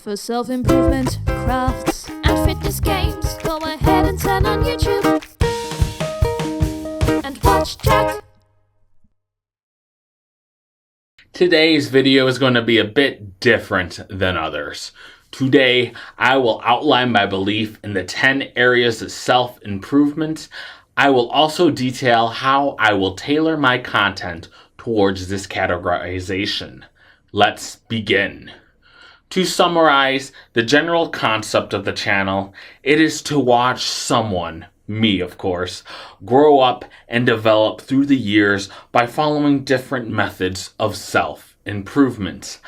For self-improvement, crafts, and fitness games, go ahead and turn on YouTube and watch Jack. Today's video is going to be a bit different than others. Today, I will outline my belief in the 10 areas of self-improvement. I will also detail how I will tailor my content towards this categorization. Let's begin. To summarize the general concept of the channel, it is to watch someone, me of course, grow up and develop through the years by following different methods of self-improvement.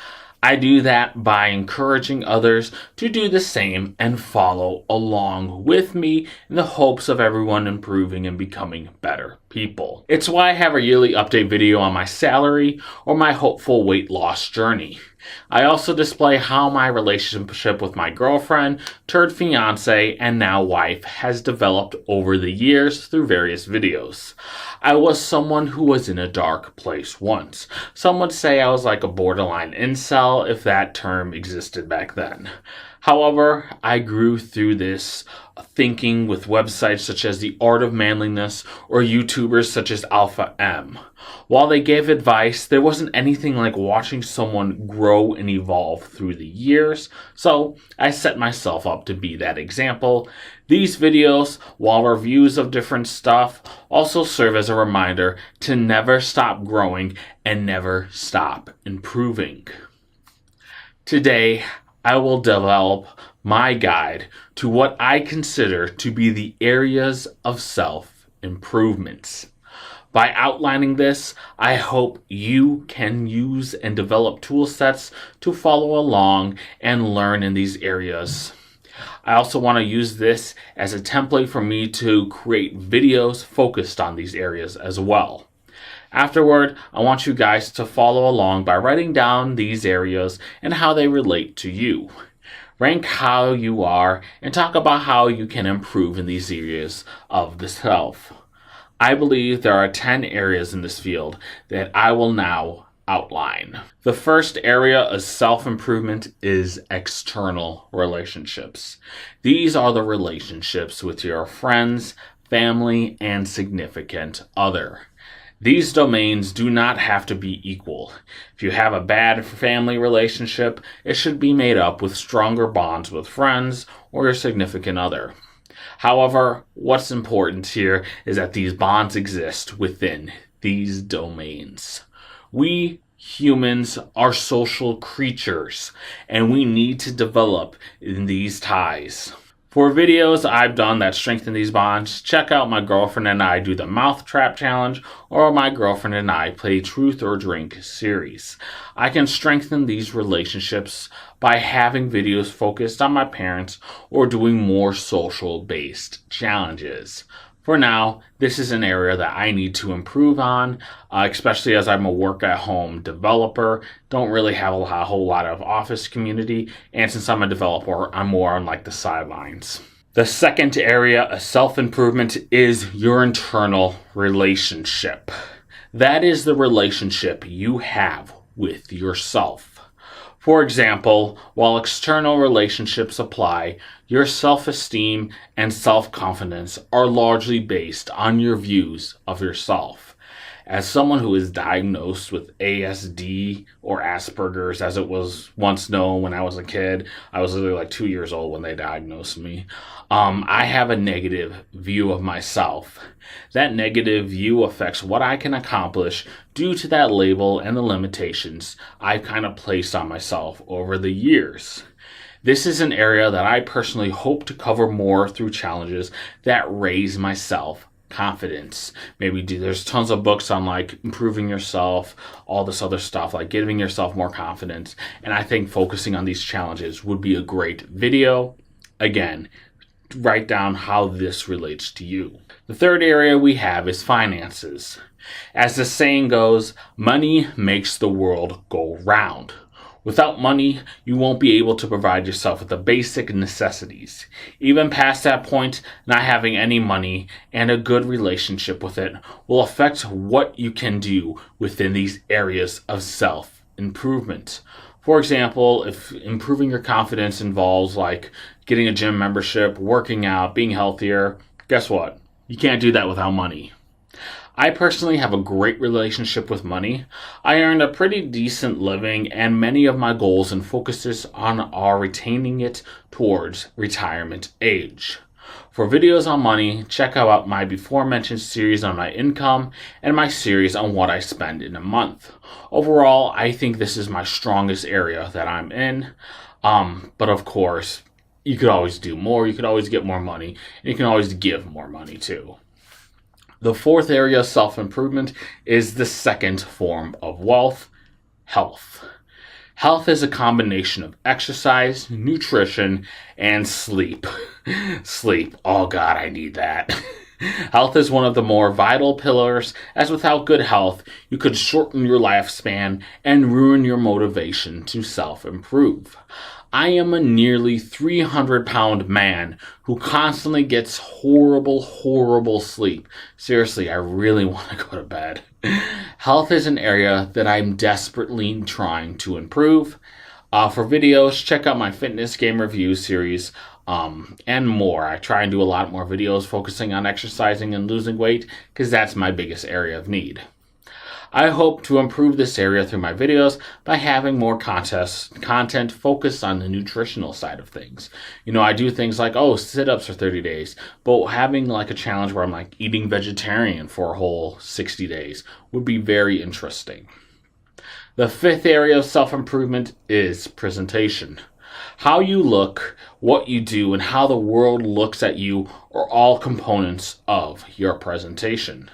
I do that by encouraging others to do the same and follow along with me in the hopes of everyone improving and becoming better people. It's why I have a yearly update video on my salary or my hopeful weight loss journey. I also display how my relationship with my girlfriend, turned fiance, and now wife has developed over the years through various videos. I was someone who was in a dark place once. Some would say I was like a borderline incel, if that term existed back then. However, I grew through this thinking with websites such as The Art of Manliness or YouTubers such as Alpha M. While they gave advice, there wasn't anything like watching someone grow and evolve through the years, so I set myself up to be that example. These videos, while reviews of different stuff, also serve as a reminder to never stop growing and never stop improving. Today, I will develop my guide to what I consider to be the areas of self-improvements. By outlining this, I hope you can use and develop tool sets to follow along and learn in these areas. I also want to use this as a template for me to create videos focused on these areas as well. Afterward, I want you guys to follow along by writing down these areas and how they relate to you. Rank how you are and talk about how you can improve in these areas of the self. I believe there are 10 areas in this field that I will now outline. The first area of self-improvement is external relationships. These are the relationships with your friends, family, and significant other. These domains do not have to be equal. If you have a bad family relationship, it should be made up with stronger bonds with friends or your significant other. However, what's important here is that these bonds exist within these domains. We humans are social creatures, and we need to develop in these ties. For videos I've done that strengthen these bonds, check out My Girlfriend and I Do the Mouth Trap Challenge or My Girlfriend and I Play Truth or Drink series. I can strengthen these relationships by having videos focused on my parents or doing more social-based challenges. For now, this is an area that I need to improve on, especially as I'm a work-at-home developer. Don't really have a whole lot of office community, and since I'm a developer, I'm more on like the sidelines. The second area of self-improvement is your internal relationship. That is the relationship you have with yourself. For example, while external relationships apply, your self-esteem and self-confidence are largely based on your views of yourself. As someone who is diagnosed with ASD or Asperger's, as it was once known when I was a kid, I was literally like 2 years old when they diagnosed me, I have a negative view of myself. That negative view affects what I can accomplish due to that label and the limitations I've kind of placed on myself over the years. This is an area that I personally hope to cover more through challenges that raise my self-confidence. There's tons of books on like improving yourself, all this other stuff, like giving yourself more confidence. And I think focusing on these challenges would be a great video. Again, write down how this relates to you. The third area we have is finances. As the saying goes, money makes the world go round. Without money, you won't be able to provide yourself with the basic necessities. Even past that point, not having any money and a good relationship with it will affect what you can do within these areas of self self-improvement. For example, if improving your confidence involves like getting a gym membership, working out, being healthier, guess what? You can't do that without money. I personally have a great relationship with money. I earned a pretty decent living, and many of my goals and focuses are retaining it towards retirement age. For videos on money, check out my before mentioned series on my income and my series on what I spend in a month. Overall, I think this is my strongest area that I'm in. But of course, you could always do more, you could always get more money, and you can always give more money too. The fourth area of self-improvement is the second form of wealth, health. Health is a combination of exercise, nutrition, and sleep. Sleep. Oh God, I need that. Health is one of the more vital pillars, as without good health, you could shorten your lifespan and ruin your motivation to self-improve. I am a nearly 300-pound man who constantly gets horrible sleep. Seriously, I really want to go to bed. Health is an area that I'm desperately trying to improve. For videos, check out my fitness game review series and more. I try and do a lot more videos focusing on exercising and losing weight because that's my biggest area of need. I hope to improve this area through my videos by having more content focused on the nutritional side of things. You know, I do things like, sit-ups for 30 days, but having like a challenge where I'm like eating vegetarian for a whole 60 days would be very interesting. The fifth area of self-improvement is presentation. How you look, what you do, and how the world looks at you are all components of your presentation.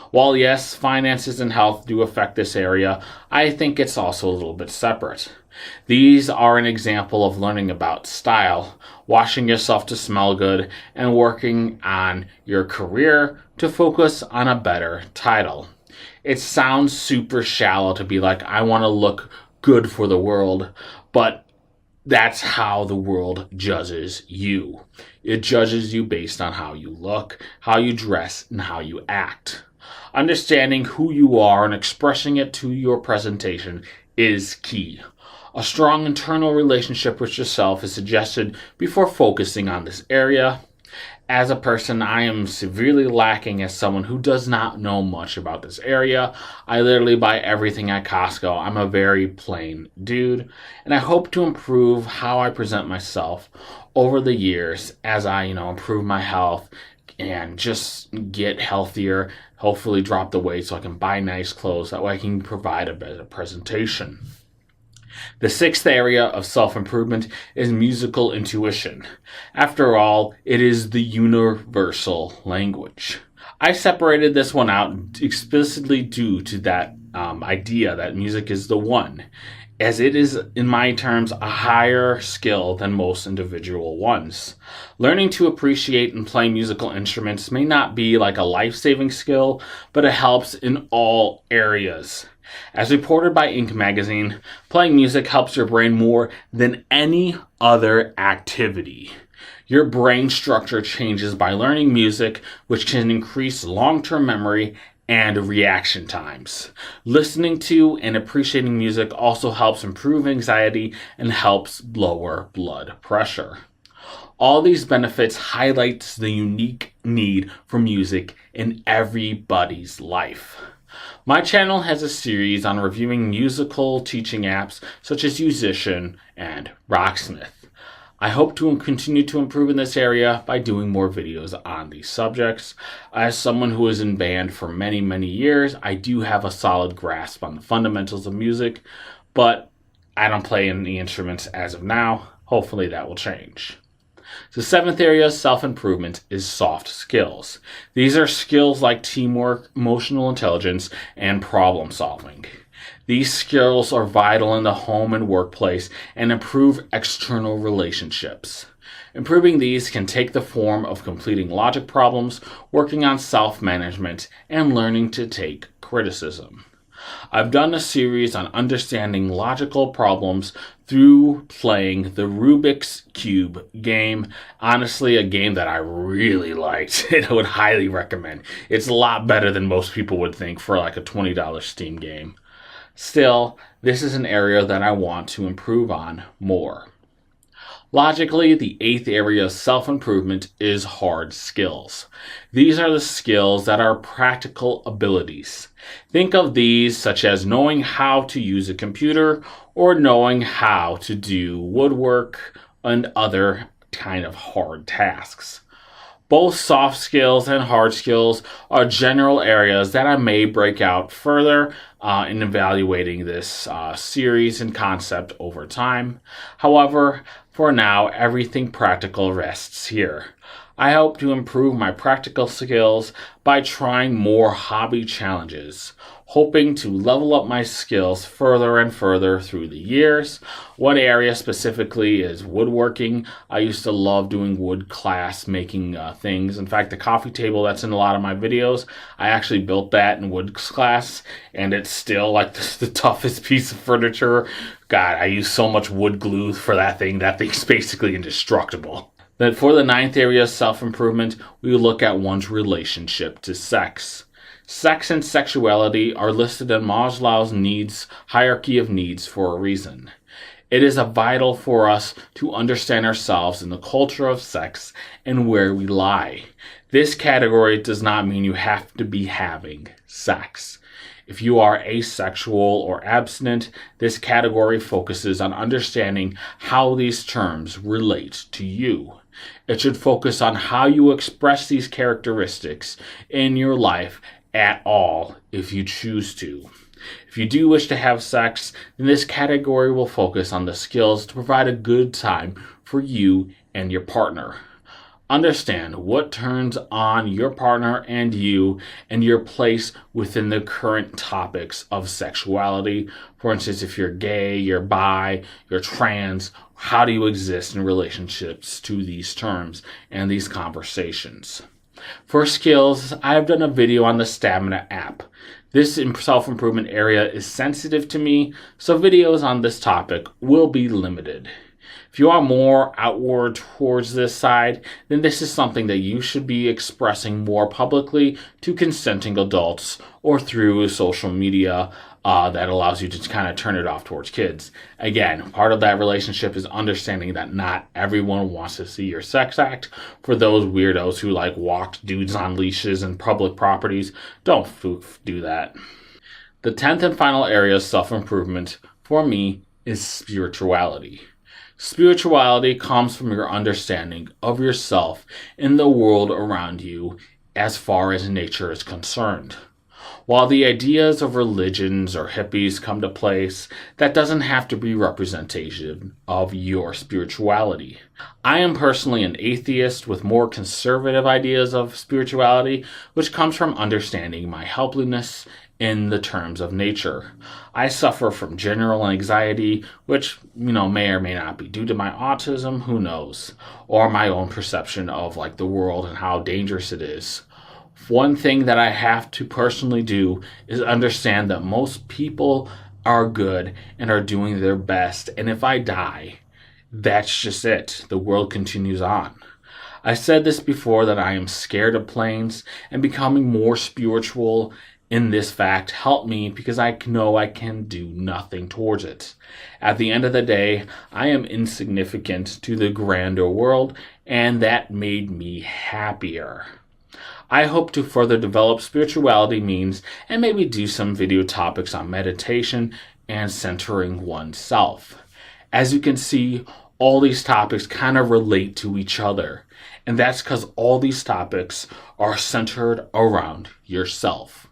While yes, finances and health do affect this area, I think it's also a little bit separate. These are an example of learning about style, washing yourself to smell good, and working on your career to focus on a better title. It sounds super shallow to be like, I want to look good for the world, but that's how the world judges you. It judges you based on how you look, how you dress, and how you act. Understanding who you are and expressing it to your presentation is key. A strong internal relationship with yourself is suggested before focusing on this area. As a person, I am severely lacking as someone who does not know much about this area. I literally buy everything at Costco. I'm a very plain dude, and I hope to improve how I present myself over the years as I, improve my health and just get healthier, hopefully drop the weight so I can buy nice clothes. That way I can provide a better presentation. The sixth area of self-improvement is musical intuition. After all, it is the universal language. I separated this one out explicitly due to that idea that music is the one, as it is, in my terms, a higher skill than most individual ones. Learning to appreciate and play musical instruments may not be like a life-saving skill, but it helps in all areas. As reported by Inc. magazine, playing music helps your brain more than any other activity. Your brain structure changes by learning music, which can increase long-term memory and reaction times. Listening to and appreciating music also helps improve anxiety and helps lower blood pressure. All these benefits highlights the unique need for music in everybody's life. My channel has a series on reviewing musical teaching apps such as Musician and Rocksmith. I hope to continue to improve in this area by doing more videos on these subjects. As someone who was in band for many years, I do have a solid grasp on the fundamentals of music, but I don't play any instruments as of now. Hopefully that will change. The seventh area of self-improvement is soft skills. These are skills like teamwork, emotional intelligence, and problem solving. These skills are vital in the home and workplace and improve external relationships. Improving these can take the form of completing logic problems, working on self-management, and learning to take criticism. I've done a series on understanding logical problems through playing the Rubik's Cube game. Honestly, a game that I really liked and I would highly recommend. It's a lot better than most people would think for like a $20 Steam game. Still, This is an area that I want to improve on more. Logically, the 8th area of self-improvement is hard skills. These are the skills that are practical abilities. Think of these such as knowing how to use a computer or knowing how to do woodwork and other kind of hard tasks. Both soft skills and hard skills are general areas that I may break out further in evaluating this series and concept over time. However, for now, everything practical rests here. I hope to improve my practical skills by trying more hobby challenges, hoping to level up my skills further and further through the years. One area specifically is woodworking. I used to love doing wood class, making things. In fact, the coffee table that's in a lot of my videos, I actually built that in wood class, and it's still like the toughest piece of furniture. God, I use so much wood glue for that thing. That thing's basically indestructible. Then for the 9th area of self-improvement, we will look at one's relationship to sex. Sex and sexuality are listed in Maslow's needs hierarchy of needs for a reason. It is vital for us to understand ourselves in the culture of sex and where we lie. This category does not mean you have to be having sex. If you are asexual or abstinent, this category focuses on understanding how these terms relate to you. It should focus on how you express these characteristics in your life at all if you choose to. If you do wish to have sex, then this category will focus on the skills to provide a good time for you and your partner. Understand what turns on your partner and you and your place within the current topics of sexuality. For instance, if you're gay, you're bi, you're trans, how do you exist in relationships to these terms and these conversations? For skills, I have done a video on the Stamina app. This self-improvement area is sensitive to me, so videos on this topic will be limited. If you are more outward towards this side, then this is something that you should be expressing more publicly to consenting adults or through social media that allows you to kind of turn it off towards kids. Again, part of that relationship is understanding that not everyone wants to see your sex act. For those weirdos who like walk dudes on leashes in public properties, don't do that. The 10th and final area of self-improvement for me is spirituality. Spirituality comes from your understanding of yourself in the world around you as far as nature is concerned. While the ideas of religions or hippies come to place, that doesn't have to be representation of your spirituality. I am personally an atheist with more conservative ideas of spirituality, which comes from understanding my helplessness in the terms of nature. I suffer from general anxiety, which, may or may not be due to my autism, who knows, or my own perception of the world and how dangerous it is. One thing that I have to personally do is understand that most people are good and are doing their best, and if I die, that's just it. The world continues on. I said this before that I am scared of planes, and becoming more spiritual in this fact helped me because I know I can do nothing towards it. At the end of the day, I am insignificant to the grander world, and that made me happier. I hope to further develop spirituality means and maybe do some video topics on meditation and centering oneself. As you can see, all these topics kind of relate to each other, and that's because all these topics are centered around yourself.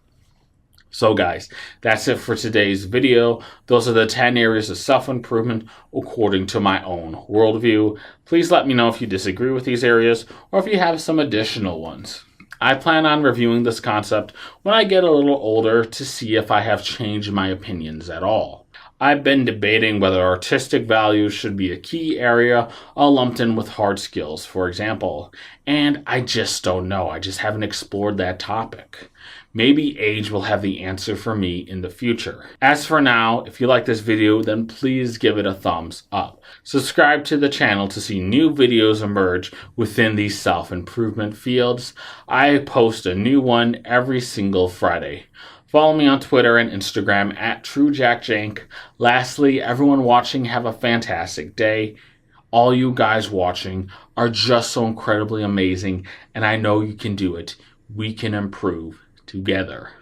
So guys, that's it for today's video. Those are the 10 areas of self-improvement according to my own worldview. Please let me know if you disagree with these areas or if you have some additional ones. I plan on reviewing this concept when I get a little older to see if I have changed my opinions at all. I've been debating whether artistic values should be a key area lumped in with hard skills, for example, and I just don't know. I just haven't explored that topic. Maybe age will have the answer for me in the future. As for now, if you like this video, then please give it a thumbs up. Subscribe to the channel to see new videos emerge within these self-improvement fields. I post a new one every single Friday. Follow me on Twitter and Instagram at TrueJackJank. Lastly, everyone watching, have a fantastic day. All you guys watching are just so incredibly amazing, and I know you can do it. We can improve together.